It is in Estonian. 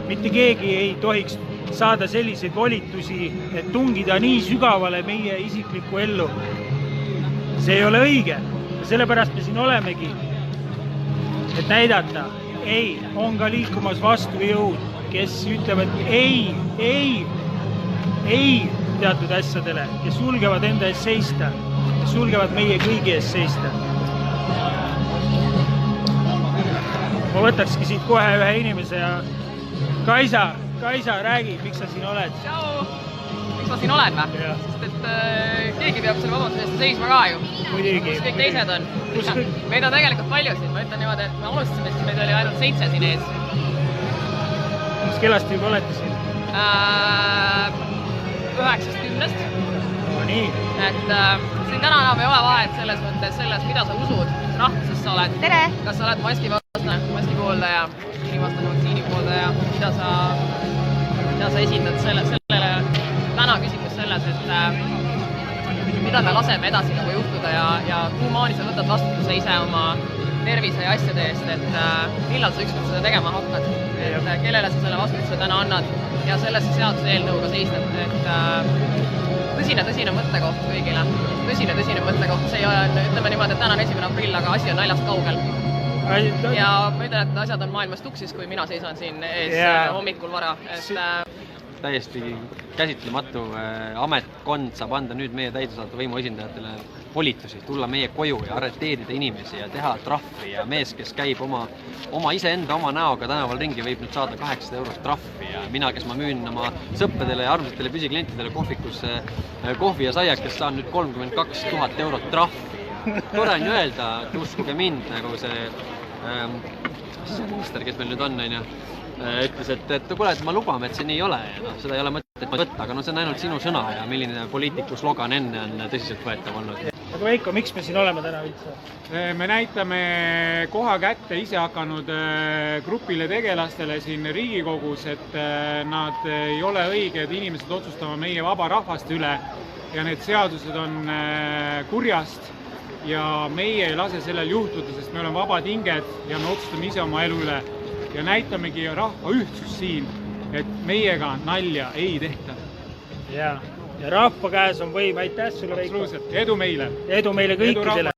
mitte keegi ei tohiks saada selliseid volitusi, et tungida nii sügavale meie isiklikku ellu. See ei ole õige. Sellepärast me siin olemegi, et näidata, ei, on ka liikumas vastujõud, kes ütlevad ei teatud asjadele, kes julgevad enda ees seista, kes julgevad meie kõigi ees seista. Ma võtakski siit kohe ühe inimese ja Kaisa, räägi, miks sa siin oled? Tšau! Miks ma siin olen või? Sest et keegi peab selle vabanduse eest seisma ka ju. Muidugi. Kus kõik teised on. Meid on tegelikult palju siin. Ma ütlen niimoodi, et me alustasime, siis meid oli ainult 7 siin ees. Mis kellast juba olete siin? 9-10. No nii. Et siin täna enam ei ole vahet selles mõttes selles, mida sa usud, mis rahvusest sa oled. Tere! Kas sa oled maski pooldaja, inimvastane vaktsiini pooldaja, mida sa esindad sellele täna küsimus selles, et mida me laseme edasi nagu juhtuda ja kuhu maani sa võtad vastutuse ise oma tervise ja asjade eest, et millal sa ükskord seda tegema hakkad, et kellele sa selle vastutuse täna annad ja selles seaduse eelnõuga seisneb, et tõsine mõttekoht kõigile. Tõsine mõttekoht, see ei ole, ütleme niimoodi, et täna on 1. aprill, aga asi on naljast kaugel. Ja ma ütlen, et asjad on maailmas tuksis, kui mina seisan siin ees hommikul vara. Täiesti käsitlematu ametkond saab anda nüüd meie täidesaatva võimu esindajatele volitusi, tulla meie koju ja arreteerida inimesi ja teha trahvi ja mees, kes käib oma iseenda oma näoga tänaval ringi, võib nüüd saada 800 € trahvi ja mina, kes ma müün oma sõppedele ja armsatele püsiklientidele kohvikus kohvi ja saiakest, saan nüüd 32 000 € trahvi. Tore on ju öelda, et uskuge mind, nagu see siseminister, kes meil nüüd on, ütles, et kuule, et ma lubame, et see nii ei ole ja seda ei ole mõtet võtta, aga see on ainult sinu sõna ja milline poliitiku slogan enne on tõsiselt võetav olnud. Aga Veiko, miks me siin oleme täna üldse? Me näitame koha kätte ise hakanud grupile tegelastele siin Riigikogus, et nad ei ole õiged inimesed otsustama meie vaba rahvaste üle ja need seadused on kurjast ja meie ei lase sellel juhtuda, sest me oleme vabad hinged ja me otsustame ise oma elu üle ja näitamegi rahva ühtsust siin, et meiega nalja ei tehta. Ja rahva käes on võim, aitäh sulle, Veiko. Edu meile! Edu meile kõikidele!